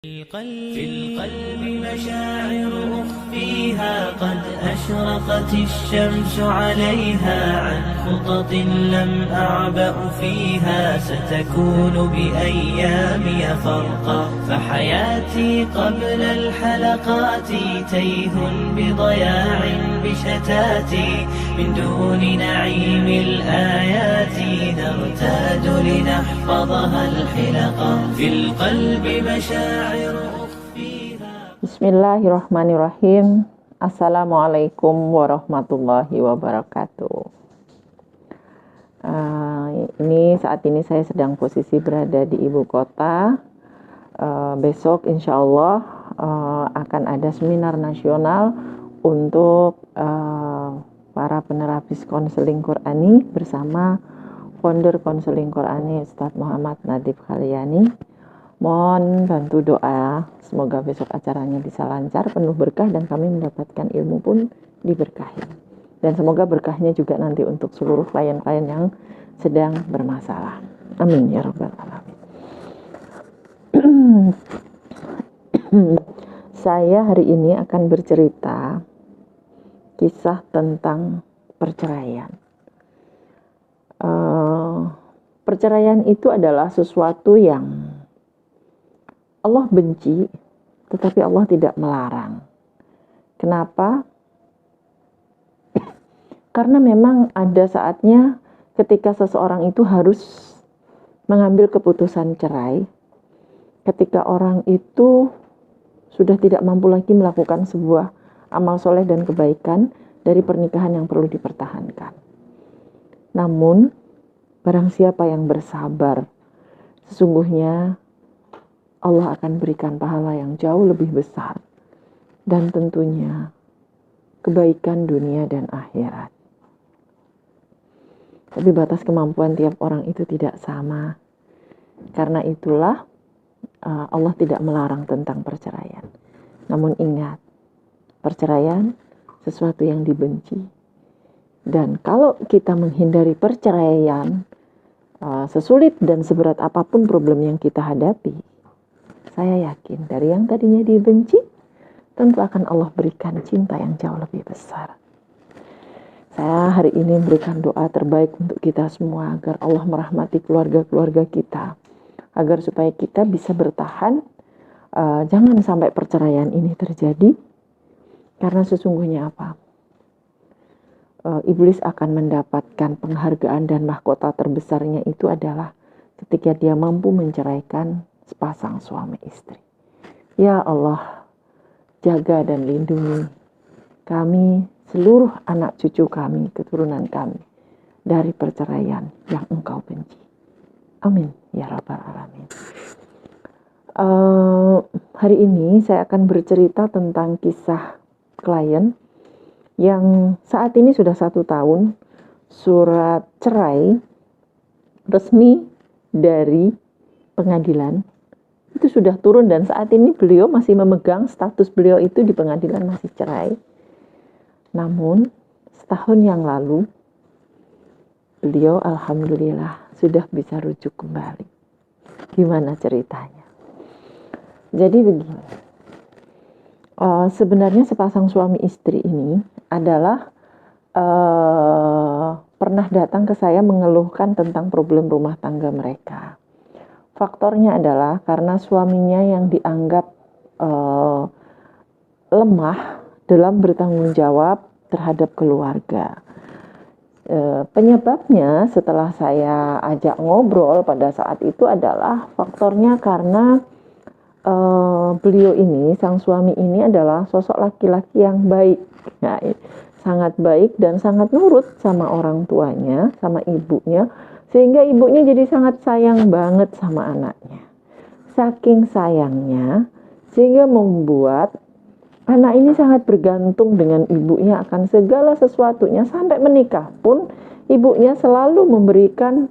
في القلب مشاعر أخفيها قد أشرقت الشمس عليها عن خطط لم أعبأ فيها ستكون بأيامي فرقا فحياتي قبل الحلقات تيه بضياع بشتاتي من دون نعيم الآيات نرتاد لنحفظها الحلقا في القلب مشاعر Bismillahirrahmanirrahim. Assalamualaikum warahmatullahi wabarakatuh. Saat ini saya sedang posisi berada di ibu kota. Besok insya Allah akan ada seminar nasional untuk para penerapis konseling Qurani bersama founder konseling Qurani Ustadz Muhammad Nadif Khalyani. Mohon bantu doa, semoga besok acaranya bisa lancar, penuh berkah, dan kami mendapatkan ilmu pun diberkahi. Dan semoga berkahnya juga nanti untuk seluruh klien-klien yang sedang bermasalah. Amin ya rabbal alamin. Saya hari ini akan bercerita kisah tentang perceraian. Perceraian itu adalah sesuatu yang Allah benci, tetapi Allah tidak melarang. Kenapa? Karena memang ada saatnya ketika seseorang itu harus mengambil keputusan cerai, ketika orang itu sudah tidak mampu lagi melakukan sebuah amal soleh dan kebaikan dari pernikahan yang perlu dipertahankan. Namun, barang siapa yang bersabar, sesungguhnya Allah akan berikan pahala yang jauh lebih besar dan tentunya kebaikan dunia dan akhirat. Tapi batas kemampuan tiap orang itu tidak sama. Karena itulah Allah tidak melarang tentang perceraian. Namun ingat, perceraian sesuatu yang dibenci. Dan kalau kita menghindari perceraian, sesulit dan seberat apapun problem yang kita hadapi, saya yakin dari yang tadinya dibenci, tentu akan Allah berikan cinta yang jauh lebih besar. Saya hari ini memberikan doa terbaik untuk kita semua agar Allah merahmati keluarga-keluarga kita, agar supaya kita bisa bertahan, jangan sampai perceraian ini terjadi, karena sesungguhnya apa? Iblis akan mendapatkan penghargaan dan mahkota terbesarnya itu adalah ketika dia mampu menceraikan sepasang suami istri. Ya Allah, jaga dan lindungi kami, seluruh anak cucu kami, keturunan kami dari perceraian yang Engkau benci. Amin ya rabbal alamin. Hari ini saya akan bercerita tentang kisah klien yang saat ini sudah 1 tahun surat cerai resmi dari pengadilan itu sudah turun, dan saat ini beliau masih memegang status beliau itu di pengadilan masih cerai. Namun setahun yang lalu beliau alhamdulillah sudah bisa rujuk kembali. Gimana ceritanya? Jadi begini, sebenarnya sepasang suami istri ini adalah pernah datang ke saya mengeluhkan tentang problem rumah tangga mereka. Faktornya adalah karena suaminya yang dianggap lemah dalam bertanggung jawab terhadap keluarga. Penyebabnya setelah saya ajak ngobrol pada saat itu adalah faktornya karena beliau ini, sang suami ini adalah sosok laki-laki yang baik. Nah, sangat baik dan sangat nurut sama orang tuanya, sama ibunya. Sehingga ibunya jadi sangat sayang banget sama anaknya. Saking sayangnya, sehingga membuat anak ini sangat bergantung dengan ibunya akan segala sesuatunya. Sampai menikah pun, ibunya selalu memberikan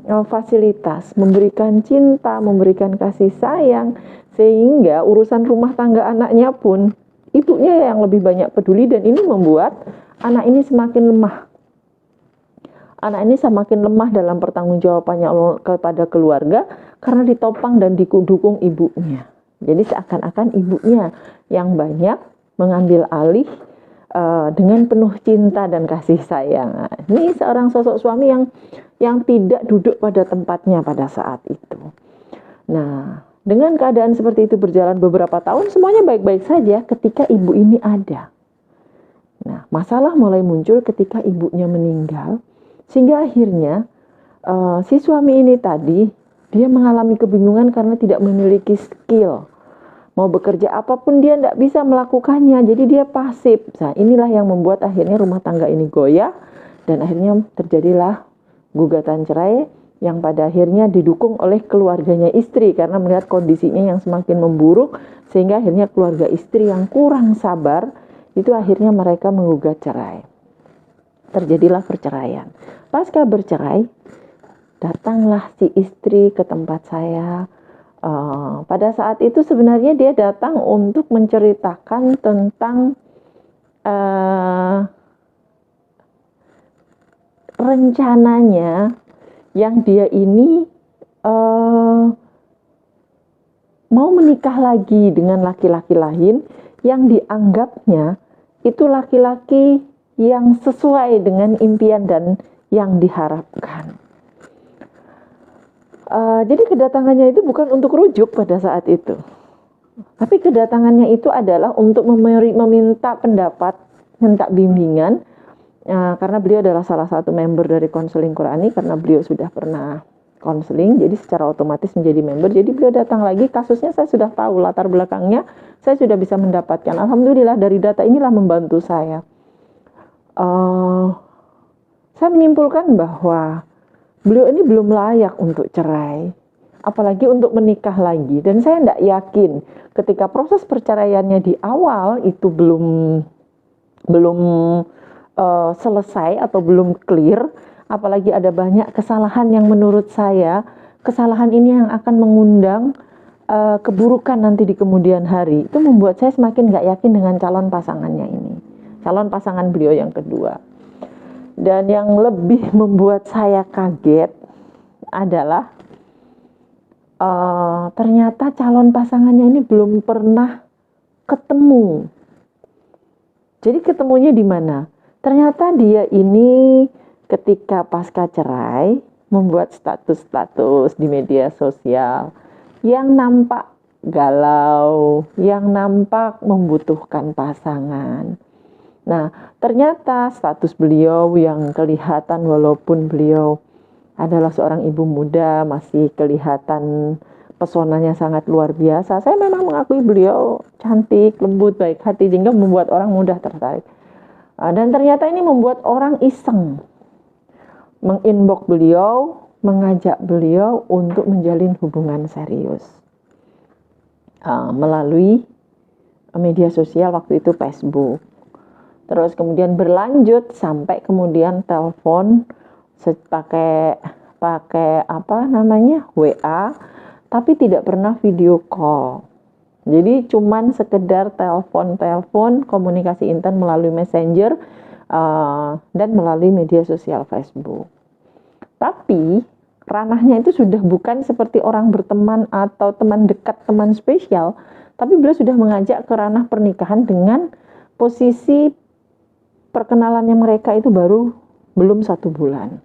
fasilitas, memberikan cinta, memberikan kasih sayang. Sehingga urusan rumah tangga anaknya pun, ibunya yang lebih banyak peduli, dan ini membuat anak ini semakin lemah. Anak ini semakin lemah dalam pertanggungjawabannya kepada keluarga karena ditopang dan didukung ibunya. Jadi seakan-akan ibunya yang banyak mengambil alih dengan penuh cinta dan kasih sayang. Nah, ini seorang sosok suami yang tidak duduk pada tempatnya pada saat itu. Nah, dengan keadaan seperti itu berjalan beberapa tahun, semuanya baik-baik saja ketika ibu ini ada. Nah, masalah mulai muncul ketika ibunya meninggal, sehingga akhirnya si suami ini tadi, dia mengalami kebingungan karena tidak memiliki skill. Mau bekerja apapun dia tidak bisa melakukannya, jadi dia pasif. Nah, inilah yang membuat akhirnya rumah tangga ini goyah, dan akhirnya terjadilah gugatan cerai yang pada akhirnya didukung oleh keluarganya istri karena melihat kondisinya yang semakin memburuk, sehingga akhirnya keluarga istri yang kurang sabar, itu akhirnya mereka menggugat cerai. Terjadilah perceraian. Pasca bercerai, datanglah si istri ke tempat saya. Pada saat itu sebenarnya dia datang untuk menceritakan tentang rencananya yang dia ini mau menikah lagi dengan laki-laki lain yang dianggapnya itu laki-laki yang sesuai dengan impian dan yang diharapkan. Jadi kedatangannya itu bukan untuk rujuk pada saat itu, tapi kedatangannya itu adalah untuk meminta pendapat, minta bimbingan, karena beliau adalah salah satu member dari konseling Qurani, karena beliau sudah pernah konseling, jadi secara otomatis menjadi member. Jadi beliau datang lagi, kasusnya saya sudah tahu latar belakangnya, saya sudah bisa mendapatkan. Alhamdulillah dari data inilah membantu saya. Saya menyimpulkan bahwa beliau ini belum layak untuk cerai, apalagi untuk menikah lagi. Dan saya tidak yakin ketika proses perceraiannya di awal itu belum selesai atau belum clear, apalagi ada banyak kesalahan yang menurut saya, kesalahan ini yang akan mengundang keburukan nanti di kemudian hari. Itu membuat saya semakin nggak yakin dengan calon pasangannya ini, calon pasangan beliau yang kedua. Dan yang lebih membuat saya kaget adalah ternyata calon pasangannya ini belum pernah ketemu. Jadi ketemunya di mana? Ternyata dia ini ketika pasca cerai membuat status-status di media sosial yang nampak galau, yang nampak membutuhkan pasangan. Nah, ternyata status beliau yang kelihatan walaupun beliau adalah seorang ibu muda, masih kelihatan pesonanya sangat luar biasa. Saya memang mengakui beliau cantik, lembut, baik hati, sehingga membuat orang mudah tertarik. Dan ternyata ini membuat orang iseng menginbox beliau, mengajak beliau untuk menjalin hubungan serius melalui media sosial, waktu itu Facebook. Terus kemudian berlanjut sampai kemudian telepon pakai WA, tapi tidak pernah video call. Jadi cuman sekedar telepon, komunikasi intens melalui Messenger dan melalui media sosial Facebook. Tapi ranahnya itu sudah bukan seperti orang berteman atau teman dekat, teman spesial, tapi beliau sudah mengajak ke ranah pernikahan dengan posisi perkenalannya mereka itu belum 1 bulan.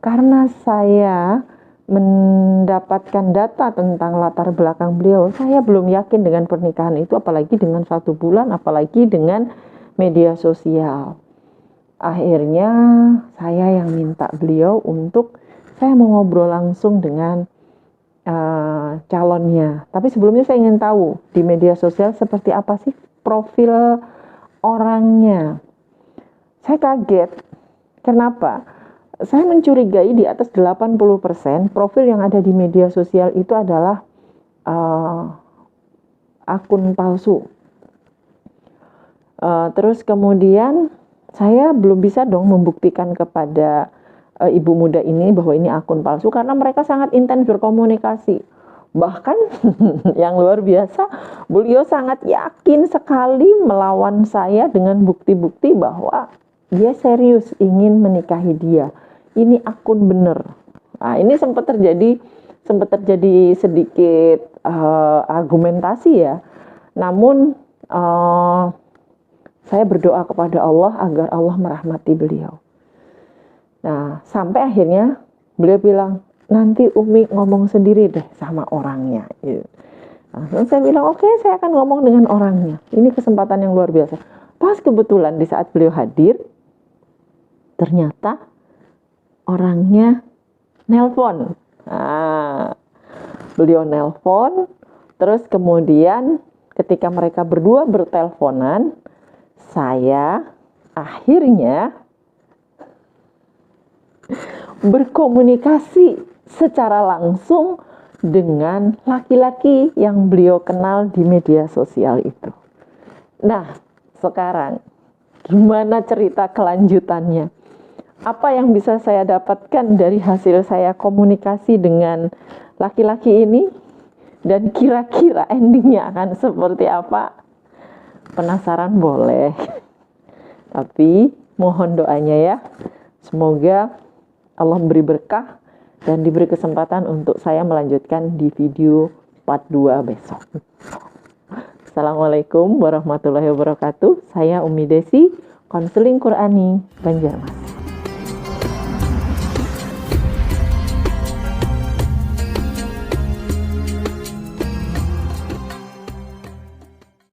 Karena saya mendapatkan data tentang latar belakang beliau, saya belum yakin dengan pernikahan itu, apalagi dengan 1 bulan, apalagi dengan media sosial. Akhirnya saya yang minta beliau untuk saya mau ngobrol langsung dengan calonnya. Tapi sebelumnya saya ingin tahu di media sosial seperti apa sih profil orangnya. Saya kaget. Kenapa? Saya mencurigai di atas 80% profil yang ada di media sosial itu adalah akun palsu. Terus kemudian saya belum bisa dong membuktikan kepada ibu muda ini bahwa ini akun palsu, karena mereka sangat intens berkomunikasi. Bahkan yang luar biasa, beliau sangat yakin sekali melawan saya dengan bukti-bukti bahwa dia serius ingin menikahi dia. Ini akun bener. Nah, ini sempat terjadi sempat terjadi sedikit argumentasi ya. Namun saya berdoa kepada Allah agar Allah merahmati beliau. Nah, sampai akhirnya beliau bilang, nanti Umi ngomong sendiri deh sama orangnya. Gitu. Nah, saya bilang, oke, saya akan ngomong dengan orangnya. Ini kesempatan yang luar biasa. Pas kebetulan di saat beliau hadir, ternyata orangnya nelpon. Nah, beliau nelpon, terus kemudian ketika mereka berdua berteleponan, saya akhirnya berkomunikasi secara langsung dengan laki-laki yang beliau kenal di media sosial itu. Nah, sekarang gimana cerita kelanjutannya? Apa yang bisa saya dapatkan dari hasil saya komunikasi dengan laki-laki ini? Dan kira-kira endingnya akan seperti apa? Penasaran boleh. Tapi mohon doanya ya. Semoga Allah beri berkah dan diberi kesempatan untuk saya melanjutkan di video part 2 besok. Assalamualaikum warahmatullahi wabarakatuh. Saya Umi Desi, konseling Qurani Banjarmasin.